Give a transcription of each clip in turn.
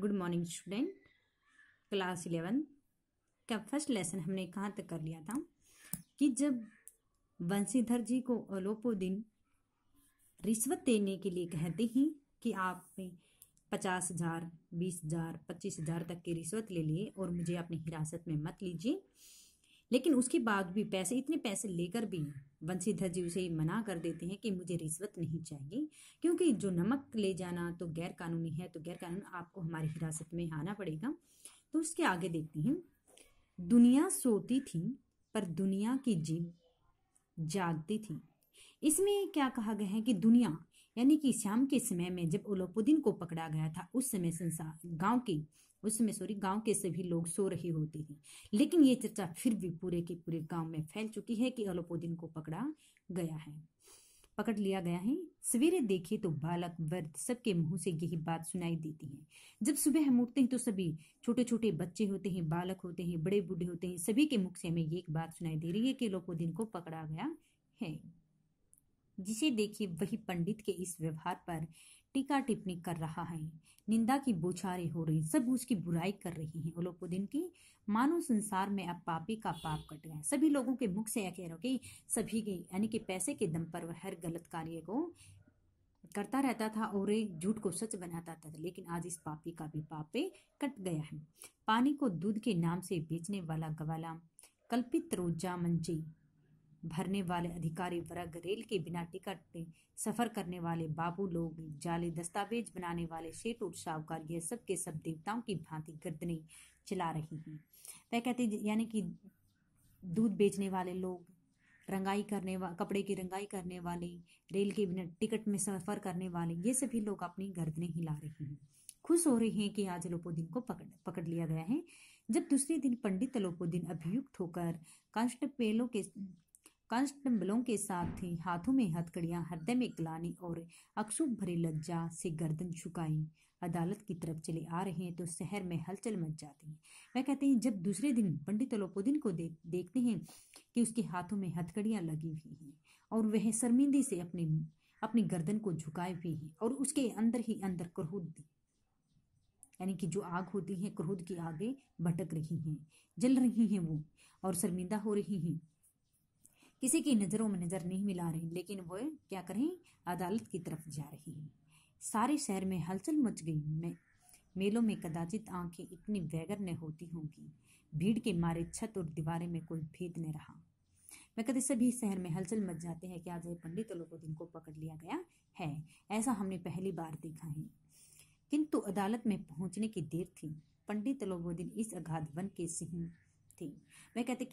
Good morning student. Class 11 का first lesson हमने कहाँ तक कर लिया था कि जब बंशीधर जी को अलोपुदीन रिश्वत देने के लिए कहते हैं कि आप 50,000, 20,000, 25,000 तक की रिश्वत ले लिए और मुझे अपनी हिरासत में मत लीजिए, लेकिन उसके बाद भी इतने पैसे लेकर भी बंशीधर जी उसे मना कर देते हैं कि मुझे रिश्वत नहीं चाहिए, क्योंकि जो नमक ले जाना तो गैर कानूनी है, तो गैर कानून आपको हमारी हिरासत में आना पड़ेगा। तो उसके आगे देखते हैं, दुनिया सोती थी पर दुनिया की जीभ जागती थी। इसमें क्या कहा गया है कि दुनिया यानी कि शाम के समय में जब अलोपुदीन को पकड़ा गया था, उस समय गांव के सभी लोग सो रहे होते थे, लेकिन ये चर्चा फिर भी पूरे के पूरे गांव में फैल चुकी है कि अलोपुदीन को पकड़ लिया गया है। सवेरे देखे तो बालक वृद्ध सबके मुंह से यही बात सुनाई देती है। जब सुबह हम उठते हैं तो सभी छोटे छोटे बच्चे होते हैं, बालक होते हैं, बड़े बूढ़े होते हैं, सभी के मुख से हमें ये एक बात सुनाई दे रही है कि अलोपुदीन को पकड़ा गया है। जिसे देखिए वही पंडित के इस व्यवहार पर टीका टिप्पणी कर रहा है, निंदा की बौछारें हो रही, सब उसकी बुराई कर रही हैं अलोपुदीन की। मानो संसार में अब पापी का पाप कट गया। सभी लोगों के मुख से कह रहा कि सभी के यानी कि पैसे के दम पर वह हर गलत कार्य को करता रहता था और एक झूठ को सच बनाता था, लेकिन आज इस पापी का भी पाप कट गया है। पानी को दूध के नाम से बेचने वाला गवाला, कल्पित रोजा मंची भरने वाले अधिकारी वर्ग, रेल के बिना टिकट सफर करने वाले बाबू लोग, जाली दस्तावेज बनाने वाले सेठ और साहूकार, ये सब के सब देवताओं की भांति गर्दनें चला रही हैं। वह कहते यानी कि दूध बेचने वाले लोग, कपड़े की रंगाई करने वाले, रेल के बिना टिकट में सफर करने वाले, ये सभी लोग अपनी गर्दनें हिला रहे हैं, खुश हो रहे हैं कि आज अलोपुदीन को पकड़ लिया गया है। जब दूसरे दिन पंडित अलोपुदीन अभियुक्त होकर कांस्टेबलों के साथ ही हाथों में हथकड़ियां, हृदय में ग्लानि और अक्षुभ भरी लज्जा से गर्दन झुकाई अदालत की तरफ चले आ रहे हैं तो शहर में हलचल मच जाती है। वह कहते हैं जब दूसरे दिन पंडित अलोपुदीन को देखते हैं कि उसके हाथों में हथकड़ियां लगी हुई हैं और वह शर्मिंदगी से अपनी गर्दन को झुकाए हुए हैं और उसके अंदर ही अंदर क्रोध यानी कि जो आग होती है, क्रोध की आगे भटक रही हैं, जल रही हैं वो, और शर्मिंदा हो रही हैं, किसी की नजरों में नजर नहीं मिला रही, लेकिन वो क्या करें, अदालत की तरफ जा रही है। सारे शहर में हलचल मच गई। मेलों में कदाचित आंखें इतनी वैगर न होती होंगी, भीड़ के मारे छत और दीवारें में कोई भेद न रहा। मैं कहते सभी शहर में हलचल मच जाते हैं कि आज पंडित अलोपुदीन को पकड़ लिया गया है। ऐसा हमने पहली बार देखा है, किंतु अदालत में पहुंचने की देर थी। पंडित अलोपुदीन इस अगाध वन के सिंह थे। मैं कहते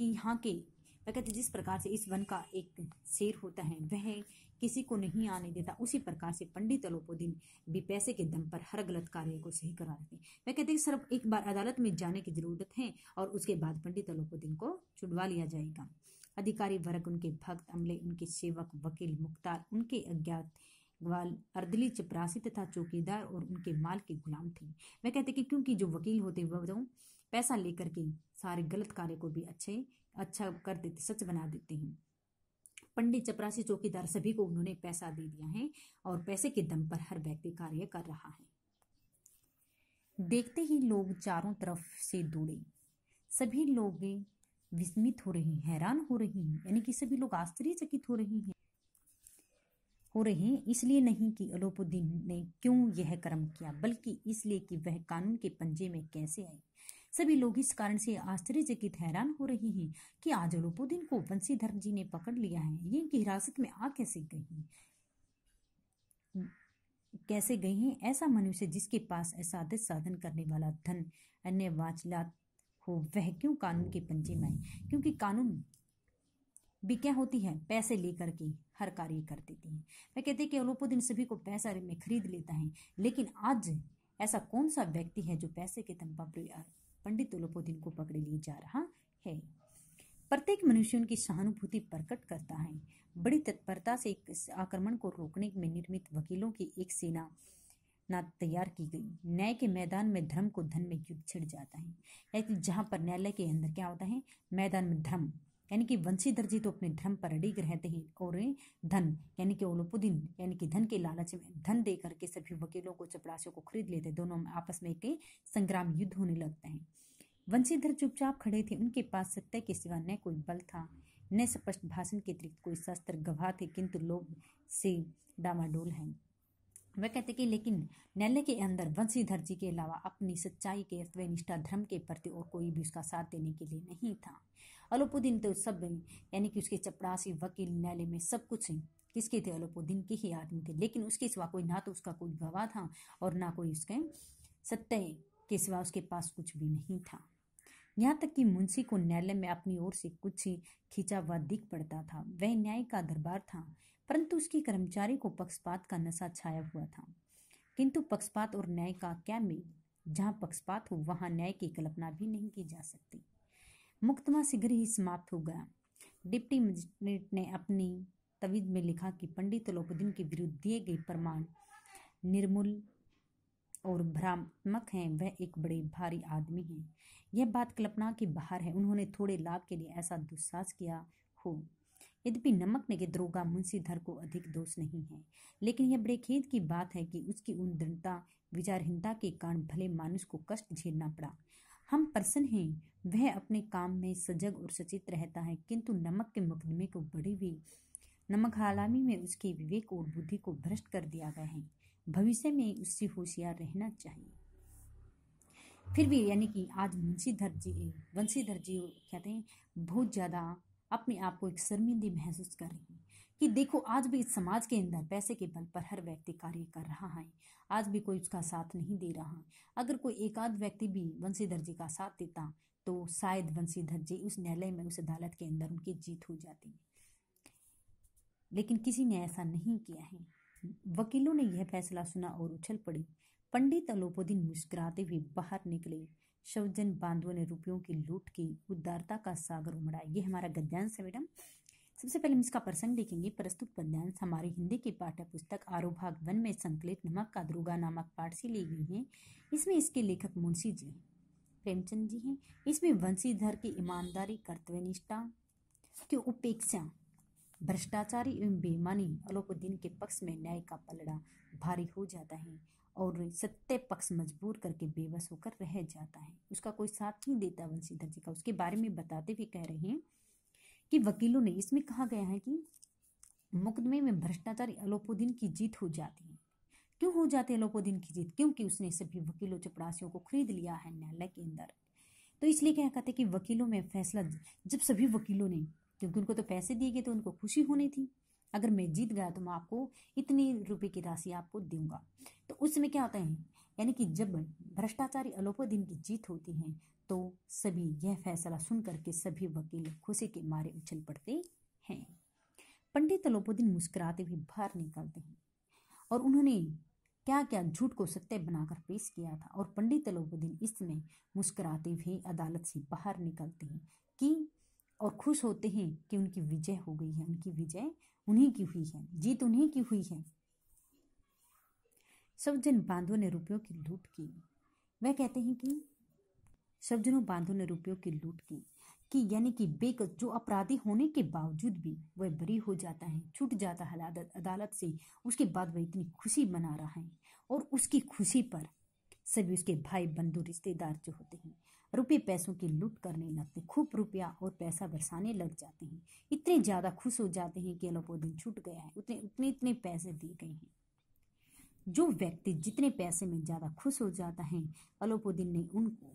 जिस प्रकार से इस वन का एक शेर होता है, वह किसी को नहीं आने देता, उसी प्रकार से पंडित अलोपुदीन भी पैसे के दम पर हर गलत कार्य को सही करा देते। मैं कहते हैं सिर्फ एक बार अदालत में जाने की जरूरत है और उसके बाद पंडित अलोपुदीन को छुड़वा लिया जाएगा। अधिकारी वर्ग, उनके भक्त, अमले, उनके सेवक, वकील, मुख्तार, उनके अज्ञात ग्वाल, अर्दली, चपरासी तथा चौकीदार और उनके माल के गुलाम थे। मैं कहते कि क्योंकि जो वकील होते वह जो पैसा लेकर के सारे गलत कार्य को भी अच्छा कर देते, सच बना देते हैं। पंडित, चपरासी, चौकीदार सभी को उन्होंने पैसा दे दिया है और पैसे के दम पर हर व्यक्ति कार्य कर रहा है। देखते ही लोग चारों तरफ से दौड़े। सभी लोग विस्मित हो रहे हैं, हैरान हो रही हैं, यानी कि सभी लोग आश्चर्यचकित हो रहे हैं, इसलिए नहीं कि अलोपुदीन ने क्यों यह कर्म किया, बल्कि इसलिए कि वह कानून के पंजे में कैसे आई। सभी लोग इस कारण से आश्चर्यचकित हैरान हो रहे हैं कि आज अलोपुदीन को बंशीधर जी ने पकड़ लिया है, ये इनकी हिरासत में आ कैसे गई हैं। ऐसा मनुष्य जिसके पास असाध्य साधन करने वाला धन, अन्य वांछलात हो, वह क्यों कानून के पंजे में आए, क्योंकि कानून भी क्या होती है, पैसे लेकर के हर कार्य कर देती है। मैं कहते हैं कि अलोपुदीन सभी को पैसा में खरीद लेता है, लेकिन आज ऐसा कौन सा व्यक्ति है जो पैसे के दम पर पंडित अलोपुदीन को पकड़े लिए जा रहा है। प्रत्येक मनुष्य उनकी सहानुभूति प्रकट करता है। बड़ी तत्परता से इस आक्रमण को रोकने में निर्मित वकीलों की एक सेना तैयार की गई। न्याय के मैदान में धर्म को धन में युद्ध छिड़ जाता है। जहां पर न्यायालय के अंदर क्या होता है, मैदान में धर्म यानी कि वंशीधर जी तो अपने धर्म पर अड़िग रहते हैं और धन यानी कि ओलोपुदीन यानी कि धन के लालच में धन दे करके सभी वकीलों को चपरासियों को खरीद लेते। दोनों में आपस में एक संग्राम युद्ध होने लगता है। वंशीधर चुपचाप खड़े थे। उनके पास सत्य के सिवा न कोई बल था, न स्पष्ट भाषण के अतिरिक्त कोई शस्त्र। गवाह थे किंतु लोभ से डामाडोल है। वह कहते कि लेकिन न्यायालय के अंदर वंशीधर जी के अलावा अपनी सच्चाई के निष्ठा धर्म के प्रति और कोई भी उसका साथ देने के लिए नहीं था। अलोपुद्दीन तो सब यानी कि उसके चपरासी वकील न्यायालय में सब कुछ किसके थे? अलोपुद्दीन के ही आदमी थे। लेकिन उसके सिवा कोई ना तो उसका कोई गवाह था और ना कोई उसके सत्य के सिवा उसके पास कुछ भी नहीं था। यहाँ तक कि मुंशी को न्यायालय में अपनी ओर से कुछ खींचा हुआ दिख पड़ता था। वह न्याय का दरबार था, परंतु उसके कर्मचारी को पक्षपात का नशा छाया हुआ था। किंतु पक्षपात और न्याय का क्या मेल? जहाँ पक्षपात हो वहाँ न्याय की कल्पना भी नहीं की जा सकती। मुकदमा शीघ्र ही समाप्त हो गया। डिप्टी मजिस्ट्रेट ने अपनी तवीज में लिखा कि पंडित अलोपुद्दीन के विरुद्ध दिए गए प्रमाण निर्मूल और भ्रामक हैं। वह एक बड़े भारी आदमी हैं। यह बात कल्पना के बाहर है। उन्होंने थोड़े लाभ के लिए ऐसा दुस्साहस किया हो। यद्यपि नमक ने के दरोगा मुंशीधर को अधिक दोष नहीं है, लेकिन यह बड़े खेद की बात है कि उसकी उन दृढ़ता विचारहीनता के कारण भले मानुष को कष्ट झेलना पड़ा। हम प्रसन्न हैं, वह अपने काम में सजग और सचेत रहता है, किंतु नमक के मुकदमे को बड़ी हुई नमक हलामी में उसके विवेक और बुद्धि को भ्रष्ट कर दिया गया है। भविष्य में उससे होशियार रहना चाहिए। फिर भी यानी कि आज वंशीधर जी कहते हैं बहुत ज़्यादा अपने आप को एक शर्मिंदी महसूस कर रही है कि देखो आज भी इस समाज के अंदर पैसे के बल पर हर व्यक्ति कार्य कर रहा है। आज भी कोई उसका साथ नहीं दे रहा। अगर कोई एक आध व्यक्ति भी वंशीधर जी का साथ देता तो शायद वंशीधर जी उस न्यायालय में उस अदालत के अंदर उनकी जीत हो जाती, लेकिन किसी ने ऐसा नहीं किया है। वकीलों ने यह फैसला सुना और उछल पड़ी। पंडित अलोपुद्दीन मुस्कुराते हुए बाहर निकले। शवजन बांधवों ने रुपयों की लूट की, उदारता का सागर उमड़ा। ये हमारा गद्यांश है मैडम। सबसे पहले हम इसका प्रसंग देखेंगे। प्रस्तुत गद्यांश हमारी हिंदी की पाठ्य पुस्तक आरोह भाग 1 में संकलित नमक का दरोगा नामक पाठ से ली गई है। इसमें इसके लेखक मुंशी जी प्रेमचंद जी हैं। इसमें वंशीधर की ईमानदारी, कर्तव्यनिष्ठा की उपेक्षा, भ्रष्टाचारी एवं बेईमानी अलोपुद्दीन के पक्ष में न्याय का पलड़ा भारी हो जाता है और सत्य पक्ष मजबूर करके बेबस होकर रह जाता है। उसका कोई साथ नहीं देता वंशीधर जी का। उसके बारे में बताते हुए कह रहे हैं कि वकीलों ने इसमें कहा गया है कि मुकदमे में भ्रष्टाचारी अलोपुद्दीन की जीत हो जाती है। क्यों हो जाती है अलोपुद्दीन की जीत? क्योंकि उसने सभी वकीलों चपरासियों को खरीद लिया है न्यायालय के अंदर। तो इसलिए क्या कहते हैं कि वकीलों में फैसला, जब सभी वकीलों ने, क्योंकि उनको तो पैसे दिए गए तो उनको खुशी होनी थी, अगर मैं जीत गया तो मैं आपको इतनी रुपए की राशि आपको दूंगा। तो उसमें क्या होता है, यानी कि जब भ्रष्टाचारी अलोपुद्दीन की जीत होती है तो सभी यह फैसला सुन करके सभी वकील खुशी के मारे उछल पड़ते हैं। पंडित अलोपुद्दीन मुस्कुराते हुए बाहर निकलते हैं और उन्होंने क्या क्या झूठ को सत्य बनाकर पेश किया था। और पंडित अलोपुद्दीन इसमें मुस्कुराते हुए अदालत से बाहर निकलते हैं कि और खुश होते हैं कि उनकी विजय हो गई है। उनकी विजय उन्हीं की हुई है, जीत उन्हीं की हुई है। सज्जन बांधवों ने रुपयों की लूट की। वह कहते हैं कि सज्जनों बांधवों ने रुपयों की लूट की कि यानी कि बेकस जो अपराधी होने के बावजूद भी वह बरी हो जाता है, छूट जाता है अदालत से। उसके बाद वह इतनी खुशी मना रहा है और उसकी खुशी पर सभी उसके भाई बंधु रिश्तेदार जो होते हैं रुपये पैसों की लूट करने लगते, खूब रुपया और पैसा बरसाने लग जाते हैं। इतने ज़्यादा खुश हो जाते हैं कि अलोपुद्दीन छूट गया है, उतने पैसे दिए गए हैं। जो व्यक्ति जितने पैसे में ज़्यादा खुश हो जाता है, अलोपुद्दीन ने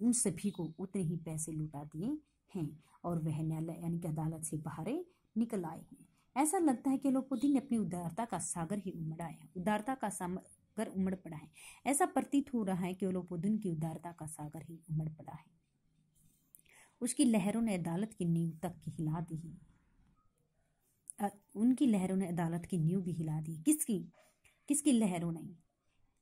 उन सभी को उतने ही पैसे लुटा दिए हैं और वह न्यायालय यानी कि अदालत से बाहर निकल आए हैं। ऐसा लगता है कि अलोपुद्दीन ने अपनी उदारता का सागर ही उमड़ाया, उदारता का सागर उमड़ पड़ा है। ऐसा प्रतीत हो रहा है कि अलोपुद्दीन की उदारता का सागर ही उमड़ पड़ा है। उसकी लहरों ने अदालत की नींव तक की हिला दी है। उनकी लहरों ने अदालत की नींव भी हिला दी। किसकी लहरों ने?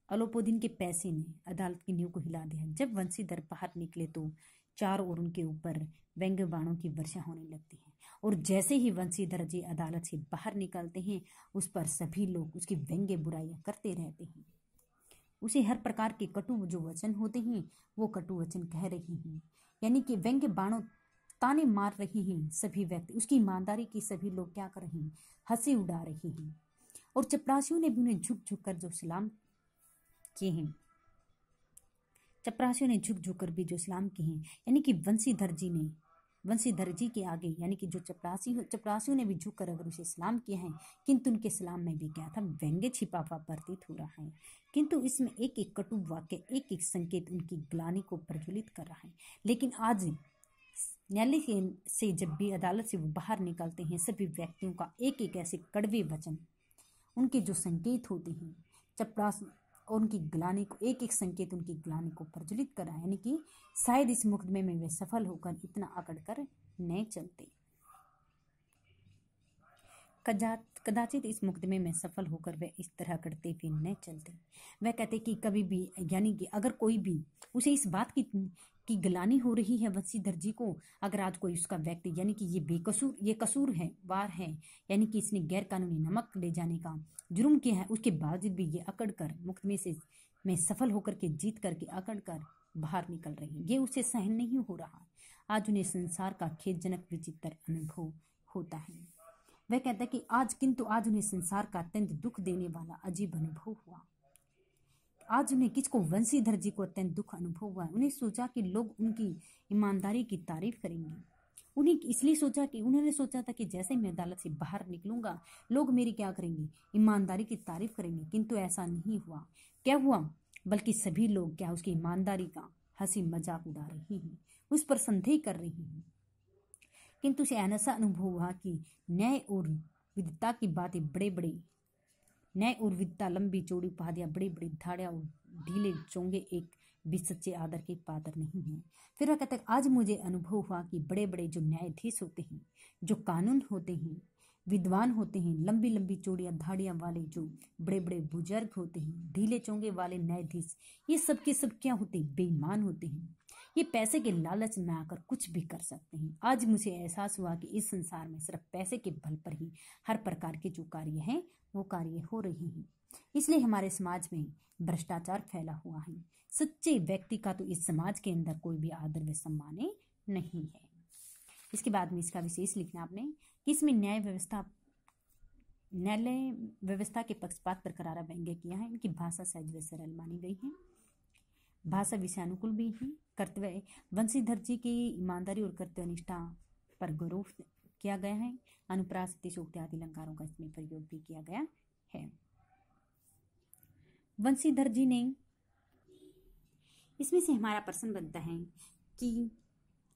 अलोपुद्दीन के पैसे ने अदालत की नींव को हिला दिया। जब वंशीधर बाहर निकले तो चारों ओर उनके ऊपर व्यंग्य बाणों की वर्षा होने लगती है और जैसे ही वंशीधर जी अदालत से बाहर निकलते हैं उस पर सभी लोग उसकी व्यंग्य बुराइयां करते रहते हैं। उसे हर प्रकार के कटु जो वचन होते हैं वो कटु वचन कह रही हैं, यानी कि व्यंग्य बाणों ताने मार रहे हैं सभी व्यक्ति, उसकी ईमानदारी की सभी लोग क्या कर रहे हैं, हंसी उड़ा रहे हैं। और चपरासियों ने भी उन्हें झुक झुक कर जो सलाम किए हैं, चपरासियों ने झुक झुक कर भी जो सलाम किए हैं, यानी कि वंशीधर जी के आगे, यानी कि जो चपरासियों ने भी झुक कर अगर उसे सलाम किया है, किंतु उनके सलाम में भी क्या था, व्यंग्य छिपा हुआ प्रतीत हो रहा है। किंतु इसमें एक एक कटु वाक्य, एक एक संकेत उनकी ग्लानि को प्रज्वलित कर रहा है। लेकिन आज न्यायालय से जब भी अदालत से वो बाहर निकलते हैं, सभी व्यक्तियों का एक एक ऐसे कड़वे वचन, उनके जो संकेत होते हैं, चपरास और उनकी ग्लानि को, एक एक संकेत उनकी ग्लानि को प्रज्वलित कर रहा है। यानी कि शायद इस मुकदमे में वे सफल होकर इतना अकड़ कर न चलते, कदाचित इस मुकदमे में सफल होकर वे इस तरह करते भी न चलते। वह कहते कि कभी भी, यानी कि अगर कोई भी उसे इस बात की ग्लानि हो रही है वंशीधर जी को, अगर आज कोई उसका व्यक्ति, यानी कि ये कसूर है, वार है, यानी कि इसने गैर कानूनी नमक ले जाने का जुर्म किया है, उसके बावजूद भी ये अकड़ कर मुकदमे में सफल होकर के, जीत करके अकड़ कर बाहर निकल रही है, ये उसे सहन नहीं हो रहा। आज उन्हें संसार का खेदजनक विचित्र अनुभव होता है। वह कहता है कि आज उन्हें संसार का अत्यंत दुख देने वाला अजीब अनुभव हुआ। आज उन्हें, किसको, वंशीधर जी को अत्यंत दुख अनुभव हुआ। उन्हें सोचा कि लोग उनकी ईमानदारी की तारीफ करेंगे। उन्होंने सोचा था कि जैसे मैं अदालत से बाहर निकलूंगा, लोग मेरी क्या करेंगे, ईमानदारी की तारीफ करेंगे। किंतु ऐसा नहीं हुआ। क्या हुआ, बल्कि सभी लोग क्या, उसकी ईमानदारी का हंसी मजाक उड़ा रही हैं, उस पर संदेह कर रही हैं। किंतु उसे ऐसा अनुभव हुआ कि न्याय और विद्वता की बातें न्याय और विद्वता, लंबी चौड़ी उपाधियां, बड़ी बड़ी धाड़ियां और ढीले चोंगे एक भी सच्चे आदर के पात्र नहीं है। फिर वह कहते हैं, आज मुझे अनुभव हुआ कि बड़े बड़े जो न्यायाधीश होते हैं, जो कानून होते हैं, विद्वान होते हैं, लंबी लंबी चौड़ियां धाड़ियां वाले जो बड़े बड़े बुजुर्ग होते हैं, ढीले चोंगे वाले न्यायाधीश, ये सब के सब क्या होते हैं, बेईमान होते हैं। ये पैसे के लालच में आकर कुछ भी कर सकते हैं। आज मुझे एहसास हुआ कि इस संसार में सिर्फ पैसे के बल पर ही हर प्रकार के जो कार्य हैं वो कार्य हो रहे हैं। इसलिए हमारे समाज में भ्रष्टाचार फैला हुआ है। सच्चे व्यक्ति का तो इस समाज के अंदर कोई भी आदर व सम्मान नहीं है। इसके बाद में इसका विशेष लिखना आपने कि इसमें न्यायालय व्यवस्था के पक्षपात पर करारा व्यंग्य किया है। इनकी भाषा सहज व सरल मानी गई है, भाषा विषयानुकूल भी है। कर्तव्य, वंशीधर जी की ईमानदारी और कर्तव्यनिष्ठा पर गौरव किया गया है। अनुप्रास, अतिशयोक्ति आदि अलंकारों का इसमें प्रयोग भी किया गया है। वंशीधर जी ने, इसमें से हमारा प्रश्न बनता है कि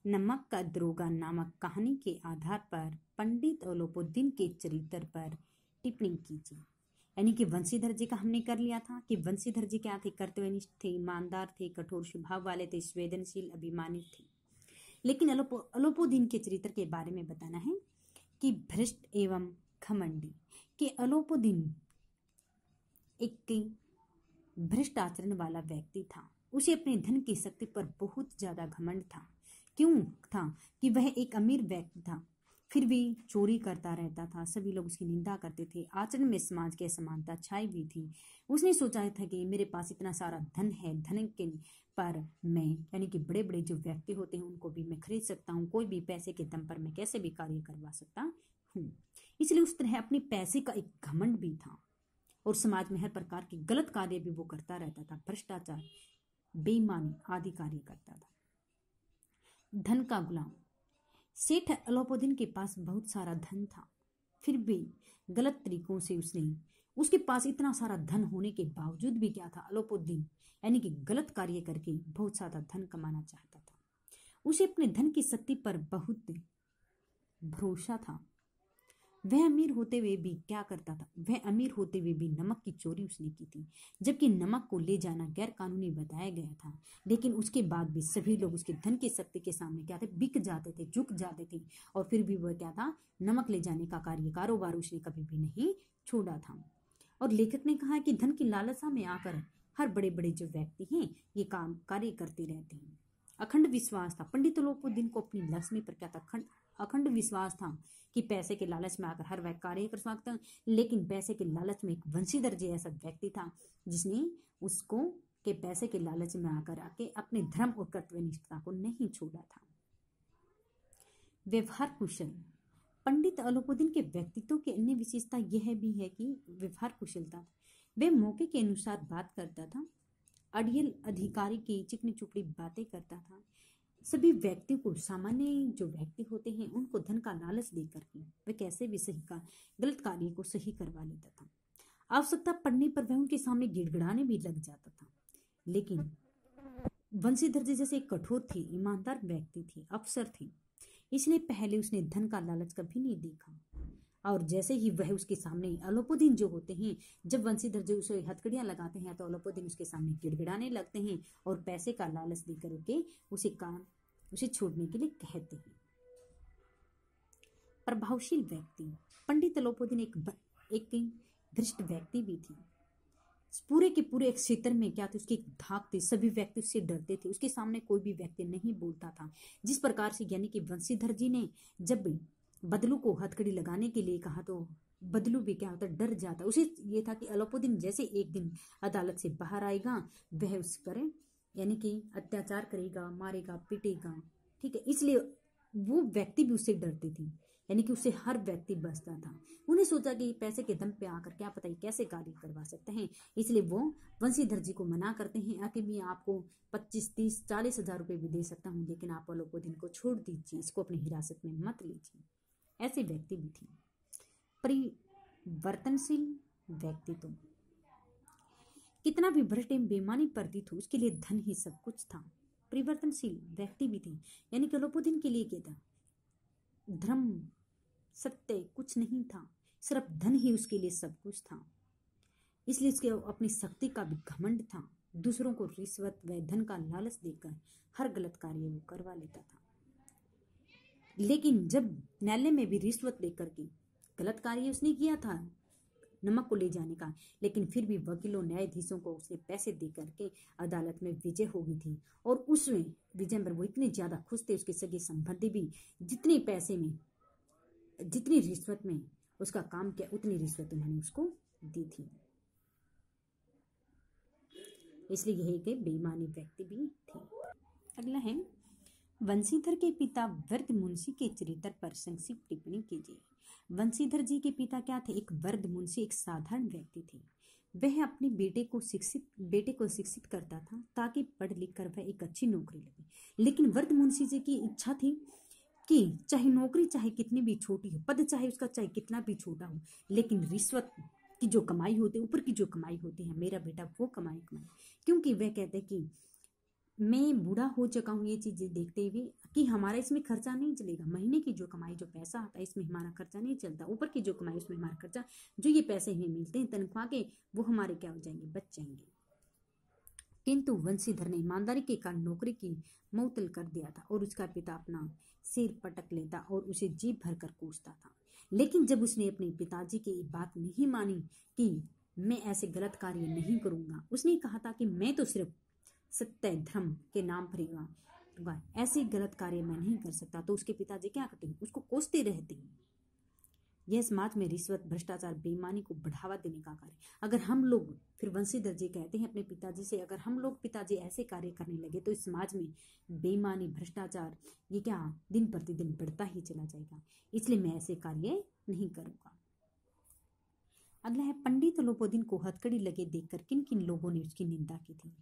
नमक का दरोगा नामक कहानी के आधार पर पंडित अलोपुद्दीन के चरित्र पर टिप्पणी कीजिए। यानी कि वंशीधर जी का हमने कर लिया था कि वंशीधर जी क्या थे, कर्तव्यनिष्ठ थे, ईमानदार थे, कठोर स्वभाव वाले थे, संवेदनशील, अभिमानी थे। लेकिन अलोपुद्दीन के चरित्र के बारे में बताना है कि भ्रष्ट एवं घमंडी, कि अलोपुद्दीन एक भ्रष्ट आचरण वाला व्यक्ति था। उसे अपने धन की शक्ति पर बहुत ज्यादा घमंड था। क्यों था कि वह एक अमीर व्यक्ति था, फिर भी चोरी करता रहता था। सभी लोग उसकी निंदा करते थे। आचरण में समाज की असमानता छाई हुई थी। उसने सोचा था कि मेरे पास इतना सारा धन है, धन के पर मैं, यानी कि बड़े बड़े जो व्यक्ति होते हैं उनको भी मैं खरीद सकता हूँ, कोई भी पैसे के दम पर मैं कैसे भी कार्य करवा सकता हूँ। इसलिए उस तरह अपने पैसे का एक घमंड भी था और समाज में हर प्रकार के गलत कार्य भी वो करता रहता था। भ्रष्टाचार, बेईमानी आदि कार्य करता था। धन का गुलाम, सेठ अलोपुद्दीन के पास बहुत सारा धन था, फिर भी गलत तरीकों से उसके पास इतना सारा धन होने के बावजूद भी क्या था, अलोपुद्दीन यानी कि गलत कार्य करके बहुत सारा धन कमाना चाहता था। उसे अपने धन की शक्ति पर बहुत भरोसा था। वह अमीर होते हुए भी क्या करता था, वह अमीर होते हुए भी नमक की चोरी उसने की थी, जबकि नमक को ले जाना गैर कानूनी बताया गया था। लेकिन उसके बाद भी सभी लोग उसके धन की शक्ति के सामने क्या थे, बिक जाते थे, झुक जाते थे। और फिर भी वह क्या था, नमक ले जाने का कारोबार उसने कभी भी नहीं छोड़ा था। और लेखक ने कहा कि धन की लालसा में आकर हर बड़े बड़े जो व्यक्ति हैं ये कार्य करते रहते हैं। अखंड विश्वास था पंडित अलोपुद्दीन को अपनी लक्ष्मी पर, क्या था, अखंड विश्वास था कि पैसे के लालच में आकर हर वह कार्य कर सकता है। लेकिन पैसे के लालच में एक वंशीधर जी ऐसा व्यक्ति था जिसने उसको के पैसे के लालच में आके अपने धर्म और कर्तव्यनिष्ठता को नहीं छोड़ा था। व्यवहार कुशल। पंडित अलोपुदीन के व्यक्तित्व की अन्य विशेषता यह भी है कि व्यवहार कुशलता। वह मौके के अनुसार बात करता था, अड़ियल अधिकारी की चिकनी चुपड़ी बातें करता था। सभी व्यक्तियों को, सामान्य जो व्यक्ति होते हैं, उनको धन का लालच देकर के वह कैसे भी सही का गलत कार्य को सही करवा लेता था। आवश्यकता पड़ने पर वह उनके सामने गिड़गिड़ाने भी लग जाता था। लेकिन बंशीधर जी जैसे एक कठोर थे, ईमानदार व्यक्ति थे, अफसर थे, इसलिए पहले उसने धन का लालच कभी नहीं देखा। और जैसे ही वह उसके सामने, अलोपुदीन जो होते हैं, जब वंशीधर जी उसे हथकड़ियां लगाते हैं तो अलोपुदीन उसके सामने गिड़गिड़ाने लगते हैं और पैसे का लालच देकर के उसे छोड़ने के लिए कहते हैं। प्रभावशील व्यक्ति। पंडित अलोपुदीन एक धृष्ट व्यक्ति भी थी। पूरे के पूरे एक क्षेत्र में क्या थे, उसकी एक धाक थी, सभी व्यक्ति उससे डरते थे, उसके सामने कोई भी व्यक्ति नहीं बोलता था। जिस प्रकार से यानी कि वंशीधर जी ने जब बदलू को हथकड़ी लगाने के लिए कहा तो बदलू भी क्या होता, डर जाता। उसे ये था कि अलोपुदीन जैसे एक दिन अदालत से बाहर आएगा, वह उस पर यानी कि अत्याचार करेगा, मारेगा, पीटेगा, ठीक है। इसलिए वो व्यक्ति भी उससे डरते थे, यानी कि उससे हर व्यक्ति बचता था। उन्हें सोचा कि पैसे के दम पे आकर क्या पता कैसे कार्य करवा सकते हैं, इसलिए वो वंशीधर जी को मना करते हैं कि मैं आपको 25, 30, 40 हजार रुपये भी दे सकता हूँ, लेकिन आप अलोपुदीन को छोड़ दीजिए, इसको अपनी हिरासत में मत लीजिए। ऐसे व्यक्ति भी थे। परिवर्तनशील व्यक्तित्व। कितना भी भ्रष्ट एवं बेईमानी प्रतीत हो, उसके लिए धन ही सब कुछ था। परिवर्तनशील व्यक्ति भी थे, यानी कि अलोपुदीन के लिए क्या था, धर्म सत्य कुछ नहीं था, सिर्फ धन ही उसके लिए सब कुछ था। इसलिए उसके अपनी शक्ति का भी घमंड था। दूसरों को रिश्वत व धन का लालच देकर हर गलत कार्य वो करवा लेता था। लेकिन जब न्यायालय में भी रिश्वत लेकर के गलत कार्य उसने किया था, नमक को ले जाने का, लेकिन फिर भी वकीलों, न्यायाधीशों को उसने पैसे दे करके अदालत में विजय हो गई थी। और उसमें विजय पर वो इतने ज्यादा खुश थे, उसके सगे संबंधी भी, जितने पैसे में, जितनी रिश्वत में उसका काम किया, उतनी रिश्वत उन्होंने उसको दी थी। इसलिए यह एक बेईमानी व्यक्ति भी थे। अगला है, वंशीधर के पिता वृद्ध मुंशी के चरित्र पर संक्षिप्त टिप्पणी कीजिए। वंशीधर जी के पिता क्या थे, एक वृद्ध मुंशी, एक साधारण व्यक्ति थे। वह अपने बेटे को शिक्षित करता था ताकि पढ़ लिख कर वह एक अच्छी नौकरी लगे। लेकिन वृद्ध मुंशी जी की इच्छा थी कि चाहे नौकरी चाहे कितनी भी छोटी हो, पद चाहे उसका चाहे कितना भी छोटा हो, लेकिन रिश्वत की जो कमाई होती है, ऊपर की जो कमाई होती है, मेरा बेटा वो कमाए। क्योंकि वह कहते कि मैं बूढ़ा हो चुका हूँ, ये चीजें देखते हुए कि हमारा इसमें खर्चा नहीं चलेगा। महीने की जो कमाई, जो पैसा आता है, इसमें हमारा खर्चा नहीं चलता। ऊपर की जो कमाई, उसमें हमारा खर्चा, जो ये पैसे हमें मिलते हैं तनख्वाह के, वो हमारे क्या हो जाएंगे, बच जाएंगे। किंतु वंशीधर ने ईमानदारी के कारण नौकरी की मुअत्तल कर दिया था और उसका पिता अपना सिर पटक लेता और उसे जी भर कर कोसता था। लेकिन जब उसने अपने पिताजी की बात नहीं मानी कि मैं ऐसे गलत कार्य नहीं करूंगा, उसने कहा था कि मैं तो सिर्फ सत्य धर्म के नाम पर ऐसे गलत कार्य मैं नहीं कर सकता, तो उसके पिताजी क्या करते हैं, उसको कोसते रहते हैं। यह समाज में रिश्वत, भ्रष्टाचार, बेईमानी को बढ़ावा देने का कार्य। अगर हम लोग, फिर वंशीधर जी कहते हैं अपने पिताजी से, अगर हम लोग पिताजी ऐसे कार्य करने लगे तो इस समाज में बेईमानी, भ्रष्टाचार ये क्या दिन प्रतिदिन बढ़ता ही चला जाएगा, इसलिए मैं ऐसे कार्य नहीं करूंगा। अगला है, पंडित अलोपुदीन को हथकड़ी लगे देखकर किन किन लोगों ने उसकी निंदा की थी।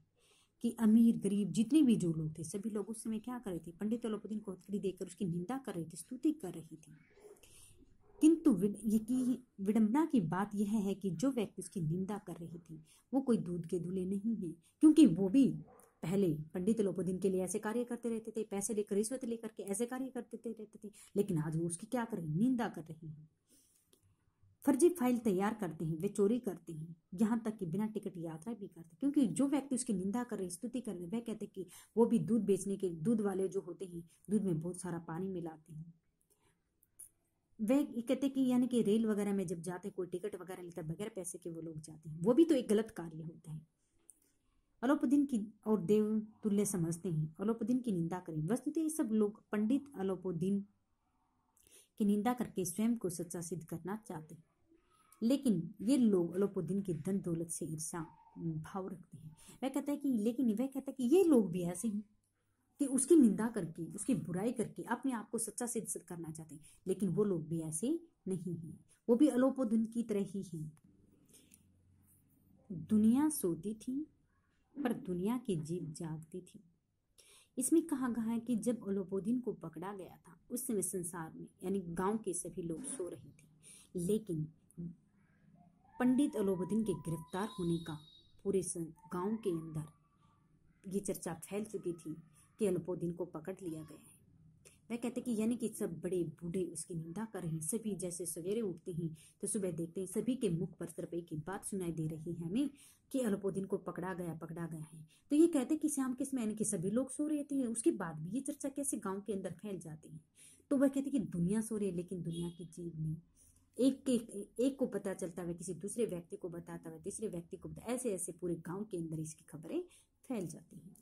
कि अमीर गरीब जितने भी जो लोग थे, सभी लोग उस समय क्या कर रहे थे, पंडित अलोपुदीन को हथकड़ी देकर उसकी निंदा कर रहे थे, स्तुति कर रही थी। किंतु विडंबना की बात यह है कि जो व्यक्ति उसकी निंदा कर रही थी वो कोई दूध के धुले नहीं है, क्योंकि वो भी पहले पंडित अलोपुदीन के लिए ऐसे कार्य करते रहते थे, पैसे लेकर, रिश्वत लेकर के ऐसे कार्य करते रहते थे, लेकिन आज वो उसकी क्या कर रही, निंदा कर रही है। फर्जी फाइल तैयार करते हैं, वे चोरी करते हैं, यहाँ तक कि बिना टिकट यात्रा भी करते हैं। क्योंकि जो व्यक्ति उसकी निंदा कर रहे, स्तुति कर रहे, वह कहते कि वो भी दूध बेचने के, दूध वाले जो होते हैं, दूध में बहुत सारा पानी मिलाते हैं। वह कहते कि यानी कि रेल वगैरह में जब जाते, कोई टिकट वगैरह लेता, बगैर पैसे के वो लोग जाते हैं, वो भी तो एक गलत कार्य होता है। अलोपुदीन की और देव तुल्य समझते हैं, अलोपुदीन की निंदा करें। वस्तुतः सब लोग पंडित अलोपुदीन की निंदा करके स्वयं को सच्चा सिद्ध करना चाहते हैं, लेकिन ये लोग अलोपुदीन की धन दौलत से ईर्ष्या भाव रखते हैं। वह कहता है कि, लेकिन वह कहता है कि ये लोग भी ऐसे हैं, कि उसकी निंदा करके, उसकी बुराई करके अपने आप को सच्चा सिद्ध करना चाहते हैं। लेकिन वो लोग भी ऐसे नहीं हैं, वो भी अलोपोदिन की तरह ही हैं। दुनिया सोती थी पर दुनिया की जीभ जागती थी। इसमें कहा गया है कि जब अलोपोदिन को पकड़ा गया था उस समय संसार में यानी गांव के सभी लोग सो रहे थे, लेकिन पंडित अलोपोदिन के गिरफ्तार होने का पूरे गांव के अंदर ये चर्चा फैल चुकी थी कि अलोपोदिन को पकड़ लिया गया है। वह कहते कि यानी कि सब बड़े बूढ़े उसकी निंदा कर रहे हैं। सभी जैसे सवेरे उठते हैं तो सुबह देखते हैं सभी के मुख पर सिर्फ एक ही बात सुनाई दे रही है हमें कि अलोपोदिन को पकड़ा गया है। तो ये कहते कि शाम के समय यानी कि सभी लोग सो रहे थे, उसके बाद भी ये चर्चा कैसे गाँव के अंदर फैल जाती है। तो वह कहते कि दुनिया सो रही है लेकिन दुनिया की जीव नहीं। एक को पता चलता है, किसी दूसरे व्यक्ति को बताता है, तीसरे व्यक्ति को बताता, ऐसे ऐसे पूरे गांव के अंदर इसकी खबरें फैल जाती हैं।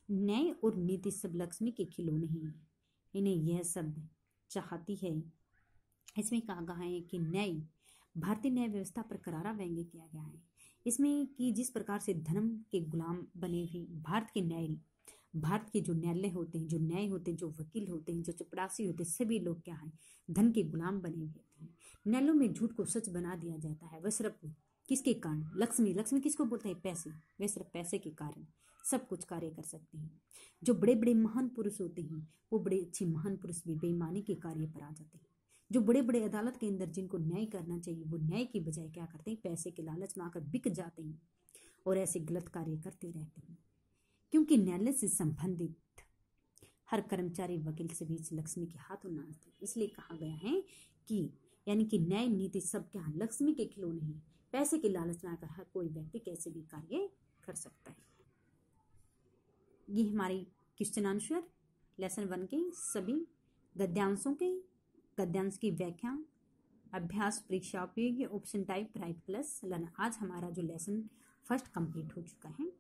न्याय और नीति सब लक्ष्मी के खिलौने हैं, इन्हें यह सब चाहती है। इसमें कहा गया है कि न्याय, भारतीय न्याय व्यवस्था पर करारा व्यंग्य किया गया है। इसमें कि जिस प्रकार से धर्म के गुलाम बने हुए भारत के जो न्यायालय होते हैं, जो न्याय होते हैं, जो वकील होते हैं, जो चपरासी होते हैं, सभी लोग क्या है, धन के गुलाम बने हुए थे। न्यायालयों में झूठ को सच बना दिया जाता है। वह सिर्फ किसके कारण? लक्ष्मी किसको बोलते हैं? पैसे। वे सिर्फ पैसे के कारण सब कुछ कार्य कर सकते हैं। जो बड़े बड़े महान पुरुष होते हैं वो बड़े अच्छे महान पुरुष भी बेईमानी के कार्य पर आ जाते हैं। जो बड़े बड़े अदालत के अंदर जिनको न्याय करना चाहिए वो न्याय की बजाय क्या करते हैं? पैसे के लालच में आकर बिक जाते हैं और ऐसे गलत कार्य करते रहते हैं। क्योंकि न्यायालय से संबंधित हर कर्मचारी वकील से भी लक्ष्मी के हाथों नाचते, इसलिए कहा गया है कि यानी कि न्याय नीति सब क्या लक्ष्मी के खिलौने हैं। पैसे के लालच में आकर हर कोई व्यक्ति कैसे भी कार्य कर सकता है। ये हमारी क्वेश्चन आंसर लेसन 1 के सभी गद्यांश की व्याख्या, अभ्यास, परीक्षा उपयोगी, option type, right plus learn. आज हमारा जो लेसन फर्स्ट कंप्लीट हो चुका है।